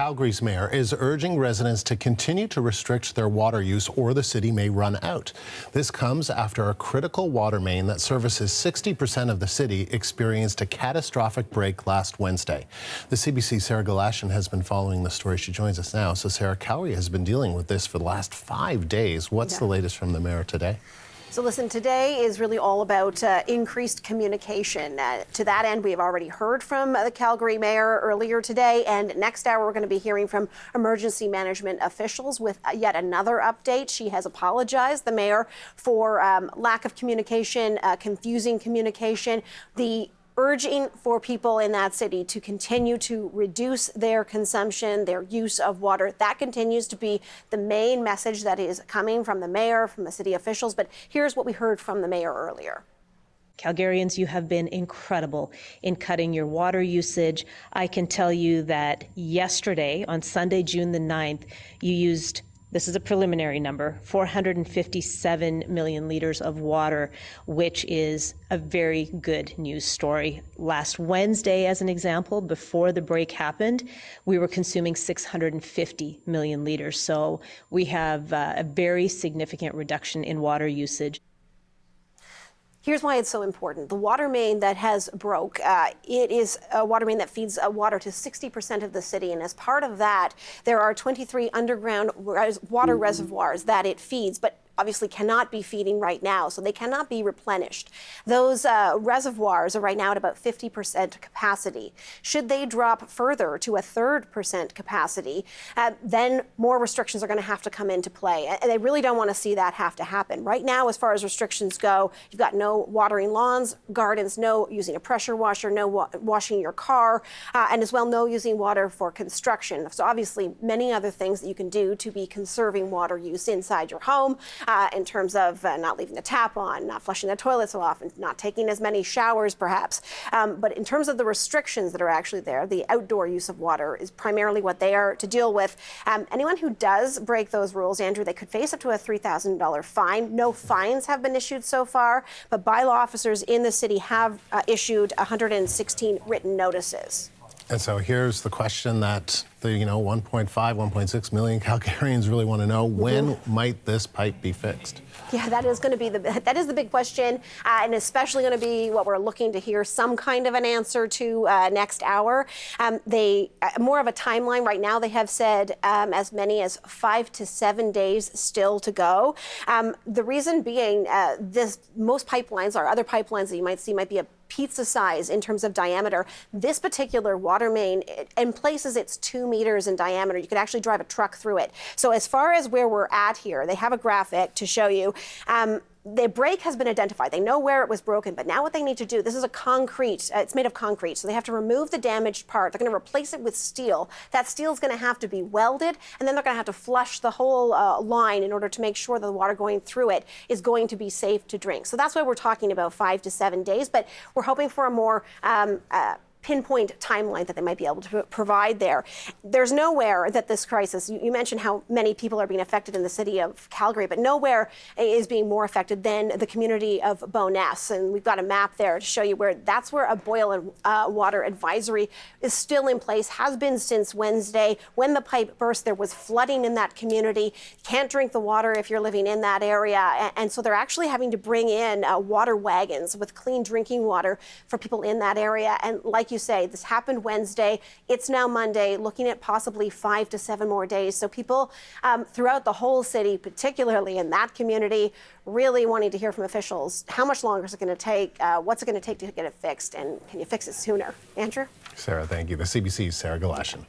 Calgary's mayor is urging residents to continue to restrict their water use or the city may run out. This comes after a critical water main that services 60% of the city experienced a catastrophic break last Wednesday. The CBC's Sarah Galashan has been following the story. She joins us now. So Sarah, Calgary has been dealing with this for the last 5 days. What's the latest from the mayor today? So listen, today is really all about increased communication. To that end, we have already heard from the Calgary mayor earlier today, and next hour we're going to be hearing from emergency management officials with yet another update. She has apologized, the mayor, for lack of communication, confusing communication. The urging for people in that city to continue to reduce their consumption, their use of water. That continues to be the main message that is coming from the mayor, from the city officials. But here's what we heard from the mayor earlier. Calgarians, you have been incredible in cutting your water usage. I can tell you that yesterday, on Sunday, June the 9th, you used, this is a preliminary number, 457 million liters of water, which is a very good news story. Last Wednesday, as an example, before the break happened, we were consuming 650 million liters. So we have a very significant reduction in water usage. Here's why it's so important. The water main that has broke, it is a water main that feeds water to 60% of the city. And as part of that, there are 23 underground water reservoirs that it feeds, but obviously cannot be feeding right now, so they cannot be replenished. Those reservoirs are right now at about 50% capacity. Should they drop further to a 3% capacity, then more restrictions are going to have to come into play. And they really don't want to see that have to happen. Right now, as far as restrictions go, you've got no watering lawns, gardens, no using a pressure washer, no washing your car, and as well, no using water for construction. So obviously, many other things that you can do to be conserving water use inside your home. In terms of not leaving the tap on, not flushing the toilet so often, not taking as many showers perhaps. But in terms of the restrictions that are actually there, the outdoor use of water is primarily what they are to deal with. Anyone who does break those rules, Andrew, they could face up to a $3,000 fine. No fines have been issued so far, but bylaw officers in the city have issued 116 written notices. And so here's the question that the 1.5, 1.6 million Calgarians really want to know: when might this pipe be fixed? Yeah, that is going to be that is the big question, and especially going to be what we're looking to hear some kind of an answer to next hour. They more of a timeline right now. They have said as many as 5 to 7 days still to go. The reason being, most pipelines or other pipelines that you might see might be a pizza size in terms of diameter. This particular water main, in places it's 2 meters in diameter. You could actually drive a truck through it. So as far as where we're at here, they have a graphic to show you. The break has been identified. They know where it was broken, but now what they need to do, this is a concrete, it's made of concrete, so they have to remove the damaged part. They're going to replace it with steel. That steel is going to have to be welded, and then they're going to have to flush the whole line in order to make sure that the water going through it is going to be safe to drink. So that's why we're talking about 5 to 7 days, but we're hoping for a more pinpoint timeline that they might be able to provide there. There's nowhere that this crisis, you mentioned how many people are being affected in the city of Calgary, but nowhere is being more affected than the community of Bowness. And we've got a map there to show you where that's where a boil and water advisory is still in place, has been since Wednesday. When the pipe burst, there was flooding in that community. You can't drink the water if you're living in that area. And so they're actually having to bring in water wagons with clean drinking water for people in that area. And like you say, this happened Wednesday. It's now Monday, looking at possibly 5 to 7 more days. So people throughout the whole city, particularly in that community, really wanting to hear from officials. How much longer is it going to take? What's it going to take to get it fixed? And can you fix it sooner? Andrew? Sarah, thank you. The CBC's Sarah Galashan.